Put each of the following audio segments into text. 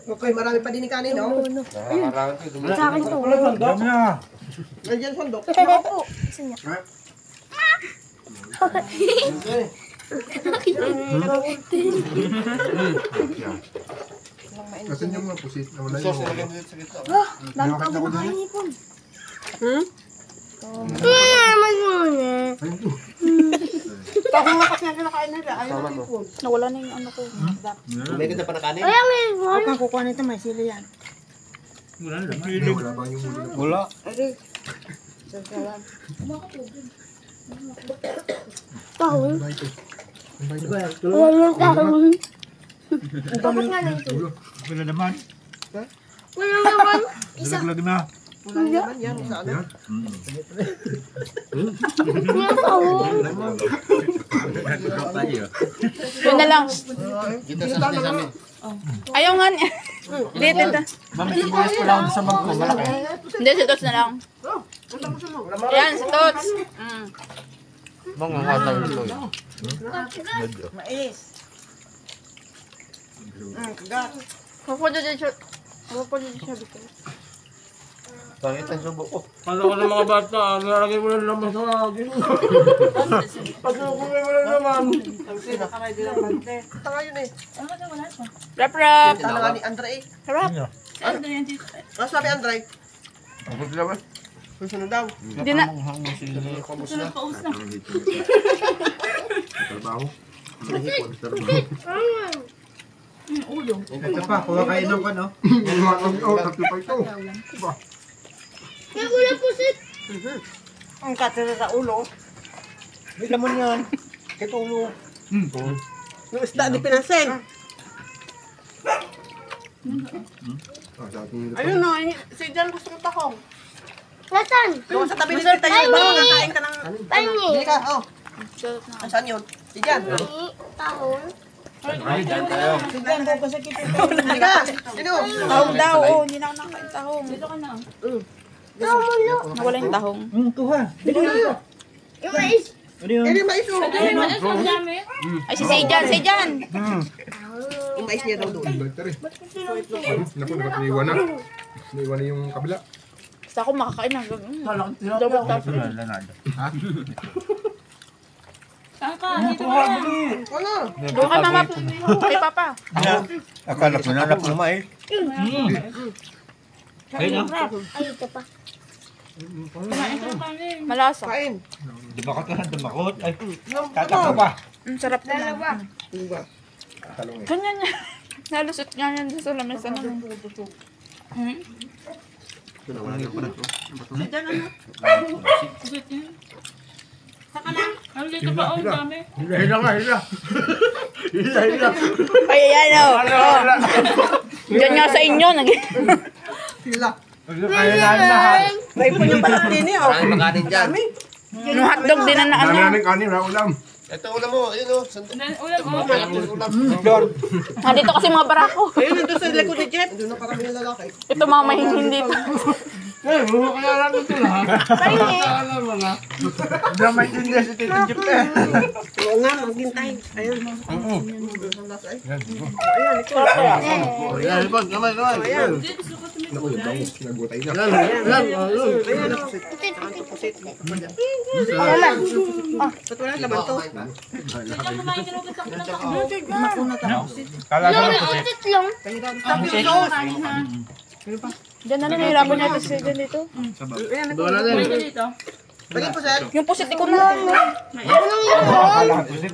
Okay, marami pa din ni kanin, no? Sa akin to. Dami na. Nandiyan sandok. Ako po. Gusto niya. Kasi yung mga pusit na wala Sauce yung... na lang sa gitna. Dami ka ba nakain ipon? Ayun to. Ako nga kasi nakain na. Ayaw ko po. Nawala na yung ano ko. May ganda pa na kanin? Huwag kang kukuha nito, may sili yan. Wala na. Wala ba yung ulo? Wala. Tahon. Ang bait. Ang bait. Walang tahon. Bakit nga na ito? Ulo. Wala naman. Walang naman. Nalaglag na. Wala naman yan. Sa ano? Walang tahon. Yun na lang. Kita sa amin. Ayaw nga niya. Dito, dito. Mami, sibuyas ko lang sa bag ko. Malaki. Hindi, si Tots na lang. Yan, si Tots. Mga kata ito. Mais. Kagat. Pupunta dyan siya. Pupunta dyan siya. Pangit ang subo ko. Kala ko ng mga bata, nalagay mo lang naman sa lagi. Pagkakulay mo lang naman. Ang sinakaray din ang bante. Tanga yun eh. Rap, rap. Tanga nga ni Andre eh. Rap. Ano sabi Andre? Ako sila ba? Susunod daw. Hindi na. Kamus na. Trabaho. Hipon. Trabaho. Ito pa, kuha kayo ng ano. Yung mga tatlo pa ito. Ang katira sa ulo. May laman yan. Kahit ulo. Yung isda di pinansin. Ayun no, si Jan gusto ng tahong. Nasaan? Yung sa tabi ni Tita yung iba, nakain ka ng... Tangi. Bili ka, oh. Saan yun? Si Jan. Tahon. Ay, dyan tayo. Si Jan, daw ba sa kita? Bili ka. Sino? Tahong daw. Oh, hindi na ako nakain tahong. Dito ka na. Nawala yung tahong. Kuha. Yung mais. Ano yun? Ano yung mais mo? Ay, si Seijan, Seijan. Yung mais niya daw doon. Balik Naku, dapat naiwan na. Naiwan na yung kabila. Basta ako makakain ng double tap. Wala na. Ha? Wala. Doon kay mama, kay papa. Akala ko na napumay. Ayun na. Ay, ito pa. Malasa. Kain. Di ba ka dumakot? Ay, tatakbo pa. Sarap na. Diba? Talong eh. Ganyan niya. Nalusot niya yan sa lamesa naman. Hila nga, hila. Hila. Ay, ayan o. Diyan nga sa inyo. Sila. Kaya na lahat. May ipon yung palat din eh, oh. Maraming makanin dyan. Yung hotdog din na Dami ano. namin kanin, wala ulam. Ito ulam mo. Ayun o. John. Nandito kasi mga barako. Ayun, nandun sa likod ni Jeff. Doon ang karami ng lalaki. Ito mga mahihindi. Eh, buho kaya lang ito lahat. Alam mo na. Hindi na maintindihan si Tito Jeff eh. Oo nga, maghintay. Ayun. Ang lasa eh. Sarap kaya. Ayan, Ipon. Kamay, kamay. Ayan. Naku, yung bangus, pinagutay na. Ayan, oh. Pusit. Ba't wala laman to? Makuna tayo. Kala ko lang puti. Utit lang. Tapos sauce. Diyan na nahihirapan niya ito si Jen dito. Ayan, Wala na. lagyan po sir. Yung pusit ko na. Kala ko puti.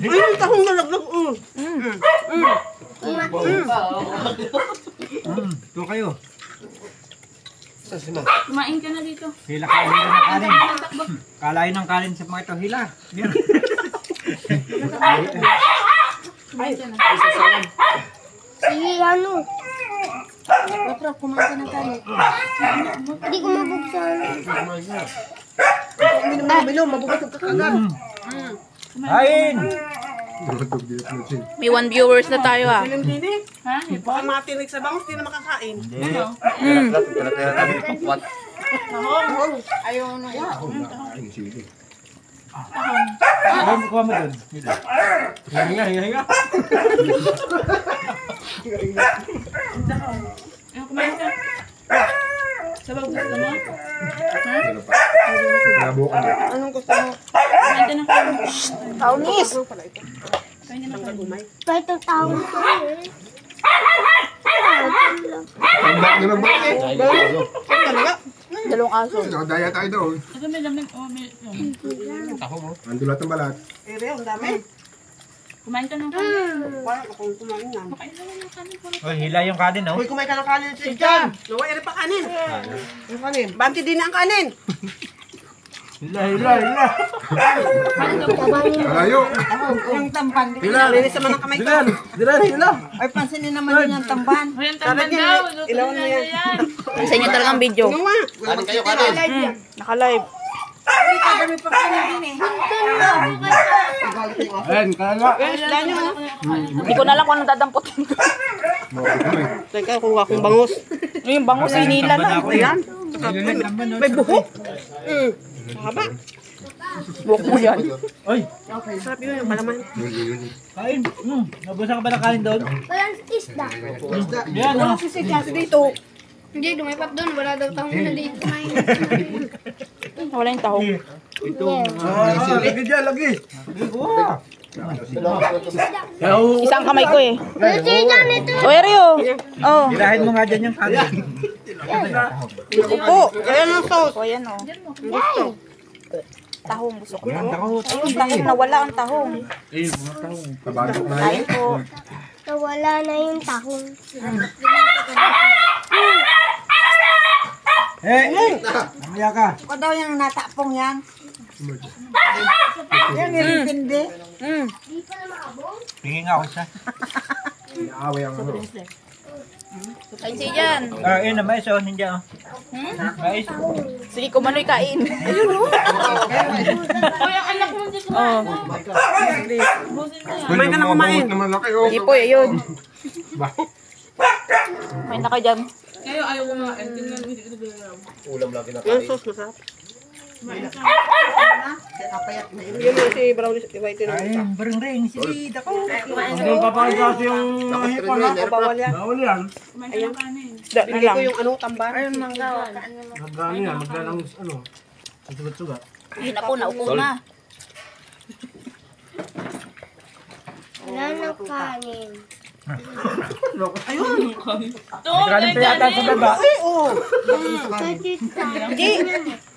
Ayun, tahong nalaglag. Ito kayo. Kumain ka na dito. Hila kayo ng kanin. Kalain ng kanin sa mga ito. Hila. Si ano? Batrap, kumain ka ng kanin. Hindi ko mabuksan. Minom, mabubusog ka kagad. Kain! Tumatog dito na sin. May 1 viewers na tayo ah. Dinig. Ha? Baka matinig sa bangus, di na makakain. Tara-tara tayo. What? Tahong. Ayaw na yan. Ay, sili. Kuha mo dun. Hinga. Ayun, kumain ka. Sabaw gusto mo? Ano pa? Nabukan. Anong gusto mo? Kumain ka ng kanin. Kaunis! Kain ka ng kanin. Kahit ang tao ko Ang bak na ng bak eh. Talaga? Dalawang aso. Nakadaya tayo doon. Ito may lamig. Oh, may... Ando lahat ng balat. Ang dami. Kumain ka ng kanin. Parang akong kumain yan. Kumain ka ng kanin. Oy, hila yung kanin, no? Uy, kumain ka ng kanin si Jan. Nawa, ere pa kanin. Yung kanin. Banti din ang kanin. Hila. Kalayo. Yung tamban. Linis naman ang kamay ko. Hila. Ay, pansinin naman yun yung tamban. O yan, tamban daw. Ilawan mo yan. Sa inyo talagang video. Ginawa. Kanin kayo, kanin. Naka-live. Ayan, kala. Dahil nyo. Hindi ko na lang kung anong dadamputin ko. Teka, kuha kong bangus. Yung bangus, sinila na. Ayan. May buhok. Haba. Buhok mo yan. Oy, Sarap yun yung palaman. kain. Nabusan ka ba ng kanin doon? walang isda. Yan, no? Sisig kasi dito. Hindi, lumipat doon. Wala daw tao na dito. Wala yung tahong. Lagi dyan, lagi. Isang kamay ko eh. Kasi dyan ito. O, Erio. Oh. Tirahin mo nga dyan yung kanin. Upo. Ayan ang sauce. O, yan o. Gusto. Tahong gusto ko. Yan, takot. Ayun, tahong nawala ang tahong. Tabagok na Kain yun. po. Nawala na yung tahong. Mamaya ka. Ako daw yung natapong yan. Yan, nilipindi. Tingin nga ako siya. Away ang ano. Kain siya dyan. Yun na, mais, oh. Hindi, oh. Mais. Sige, kumano'y kain. Ayun o. Uy, ang anak mo dito. Oh. Kumain ka na kumain. Naman laki oh. Hindi po, yun. Kumain na ka dyan. Ulam lang Yung kinakain. sauce masarap. Yun yung si brownies, white na. Ayun, bering-ring. Sige, dako. Hindi papagkas yung hipon, ha? Bawal yan. Bawal yan. Da na Bigay lang. ko yung ano, tamban. Ayun, mangga. Magkano yan? Magkano ano? Ang sugat-sugat. Hina po, naupo na. Wala ng kanin. May kanin pa yata sa baba. Kasi Hindi.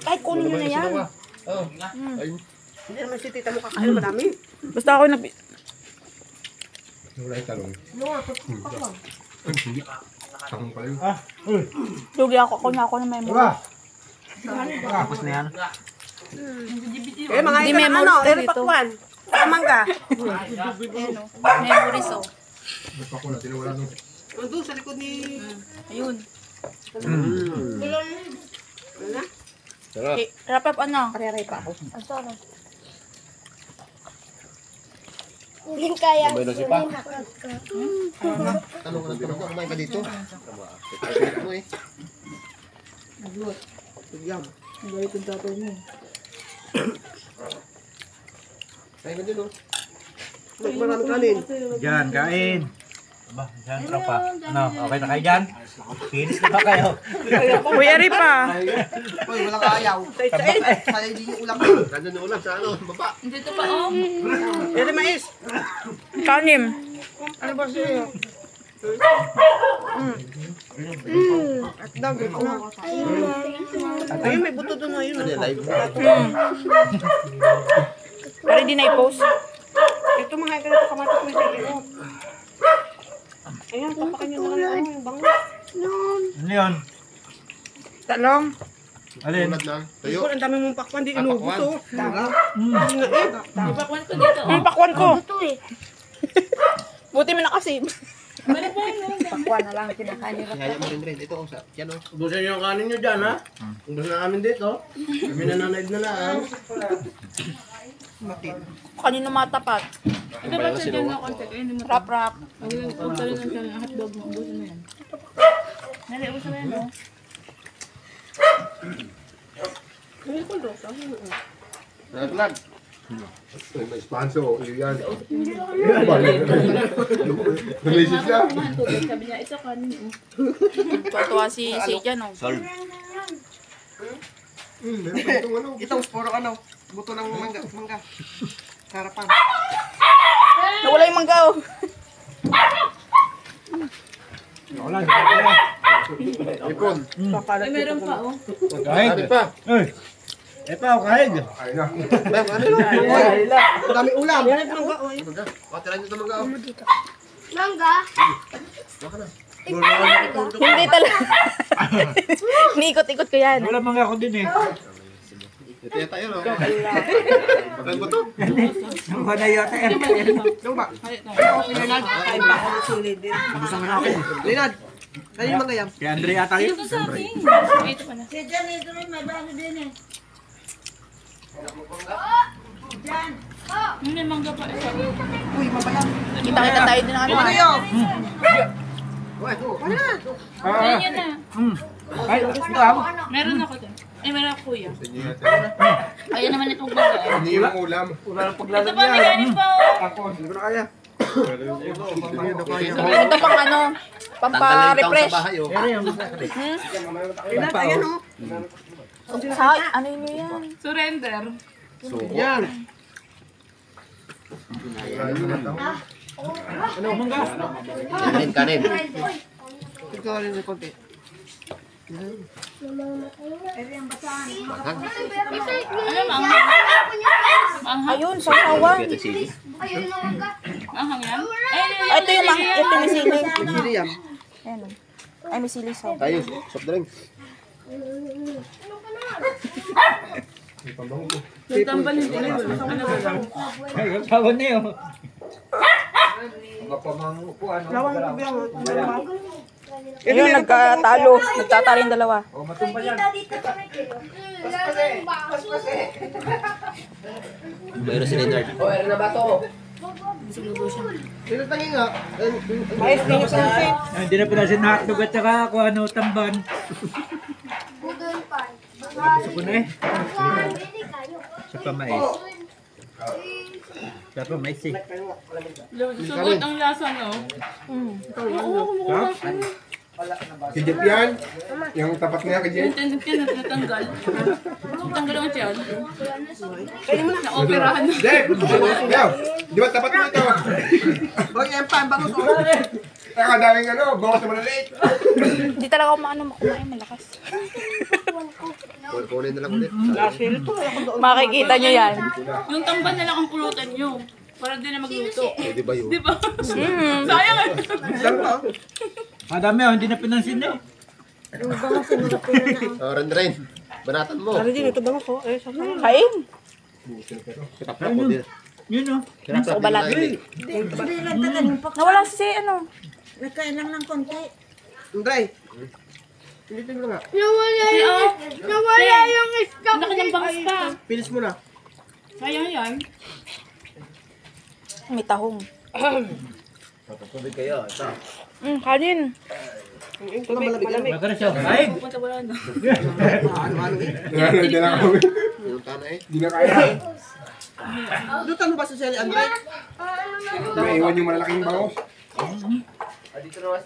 Kahit kunin nyo na yan. Hindi naman si tita mo kakain, madami. Basta ako nag... Wala yung talong. Hindi. Talong pala yun. Lugi ako na may Diba? mura. Tapos na yan. Eh, mga Hindi ito na memories ano, tayo ere dito. pakwan. Saka mangga. Memories oh. Ba't pa ko na tinawala nung. Doon sa likod ni... Ayun. Ano na? Sarap. Okay, wrap up ano? Pare-aray pa ako. hindi kaya. May nasi pa. Tanong ka kumain ka dito. Pagkakit mo eh. Yum. Kain ka din oh. Maraming kanin. Diyan, kain. Aba, diyan, tropa. Ano, okay na kayo dyan? Finish na ba kayo? Uy, ari pa. Uy, walang ayaw. Say-say. Kaya hindi yung ulam. Nandun yung ulam sa ano, baba. Dito pa oh. Ere mais. Kanim. Ano ba siya? Atdag, ito na. Ayun, may buto doon. Ayun. Ano yan, live? Pero hindi na i-post. Ito mga ito na kamatis may sige. Ayan, papakan nyo na lang yung bango. Ano yun? Talong. Alin? Tulad na. Tayo. Ang dami mong pakwan, di inubos oh. Ang pakwan ko. Ito eh. Buti mo nakasave. Pakwan na lang kinakain nila. Kaya mo rin rin. Ito oh, sa yan oh. Ubusin nyo yung kanin nyo dyan, ha? Ubusin na namin dito. Kami nananaid na lang. Kanino matapat. Ano ba siya Rap rap. Nalaglag. May sponsor, yan. Nag-iisip siya. Sabi niya, ito kanin. Tuwa si Jan, oh. Meron pa itong ano. Itong puro ano, buto ng mangga. Harapan. Nawala yung mangga, oh. Ipon. Ay, meron pa, oh. Kahit pa. Ayun na. Bang, ano yun? Ang dami ulam. Mangga. Tirahin nyo ito mangga. Mangga. Hindi talaga. Niikot-ikot ko yan. Wala mga ako din eh. Ito yata yun, oh. Pagkain mo to. Ang na yata eh. Yung ba? Leonard. Kain pa ako ng sili din. Gusto nga ako. Leonard. Saan yung mangga yan? Kay Andre yata yun. Ito sa akin. Ito pa na. May mangga pa. Uy, mabalang. Kita-kita tayo din ng ano. Ano yun? Ayun yun na. Ay, ikaw. Meron ako din. Ay, meron ako, kuya. Sa inyo natin. Ayun naman itong mangga. Hindi yung ulam. Ito pa, may kanin pa, oh. Hindi ko na kaya. Ito pang ano, pampa-refresh. Leonard, ayan, oh. Sa, ano yun yan? Surrender. Yan. Kanin. Ito ka rin yung konti. Ano, manghang? Manghang? Ayun, sasawan. Ayun na mangga. Manghang yan? Ay, Ito yung manghang. Ito yung sili. Sili yan. Ayan, oh. Ay, may sili sa. Tayo, soft drink. Yung tambal yung sili. Ano ba lang? Ay, tawag na yun. Ayun, nagkatalo. Nagtatalo yung dalawa. Dito sa may kilo. Mayroon si Leonard. Leonard, tangin nga. Ayos din yung sunset. Ay, hindi na pala si hotdog at saka kung ano, tamban. Budol pa. Gusto ko na eh. Bili kayo. Sa pamais. Sa pamais eh. Sugot ang lasa, no? Si Jeff yan. Yung tapat niya kay Jeff. Natanggal. Natanggal ang tiyan. Na-operahan na. Jeff! Yaw! Di ba tapat mo ito? Huwag yan pa, ang bangus. Nakadaming ano, bawas naman na late. Hindi talaga ako kumain malakas. Kunin na lang ulit. Makikita nyo yan. Yung tamban na lang ang pulutan nyo. Para din na magluto. Di ba yun? Di ba? Sayang eh. Madami oh, hindi na pinansin eh. Ren. Banatan mo. Kain. Kitap-tap mo din. Yun oh. Sa balat. Nawala si ano. Andre. Hindi mo na nga. Nawala yung stock. Ang laki ng bangas pa. Pilis mo na. Sayang yan. May tahong. Tubig kayo. Ito. Kanin. Ito na malamig. Magkano siya? Ay! Punta wala na. Ano eh? Hindi na kami. Yung tana eh. Hindi na kaya. Lutan mo ba sa Sally Andre? Naiwan yung malalaking bangus.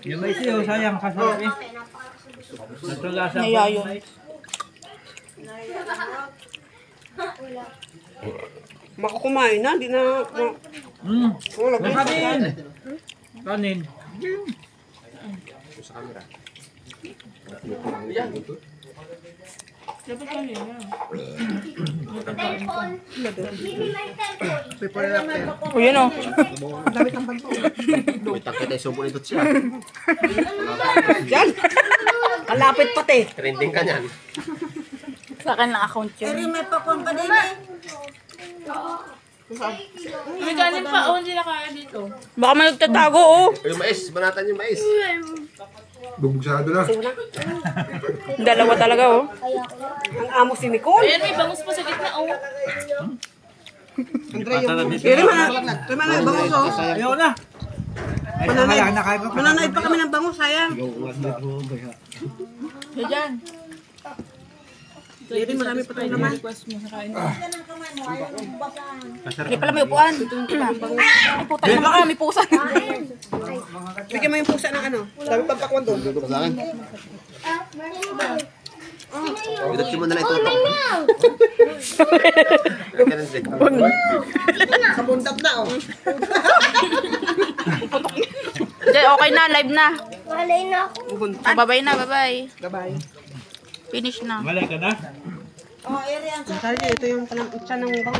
Yung mais oh, sayang kasarap eh. Natulasa ko. Naya yun. Makukumain na, di na... Kanin! Kanin. Sa camera. Dapat kanin yan. Telepon. Mini may telepon. Pipore natin. O yun o. May tangkit ay subo nito siya. Yan. Kalapit pati. Trending ka niyan. Sa akin lang account yun. May pakwan pa din eh. May kanin pa. O, hindi na kaya dito. Baka may nagtatago o. Yung mais, banatan yung mais. Bubugsado na. Dalawa talaga o. Ang amo si Nicole. Ayan, may bangus pa sa gitna o. Andre, yung... Kaya mana bangus oh. Ayaw na. Ay, na kaya pa. Mananaid pa kami ng bangus, sayang. Yan. Ito Hindi, marami pa tayo naman. Hindi pala may upuan. Ay, puta naman ka, may pusa. Bigyan mo yung pusa ng ano. Sabi pampakwan doon. Ito pa sa akin. Ito mo na lang ito. Ganun siya. Sa bundap na, oh. Jay, okay na, live na. Malay na ako. Babay na, babay. Bye-bye. Finish na. Malay ka na. Sabi ito yung tiyan ng bang.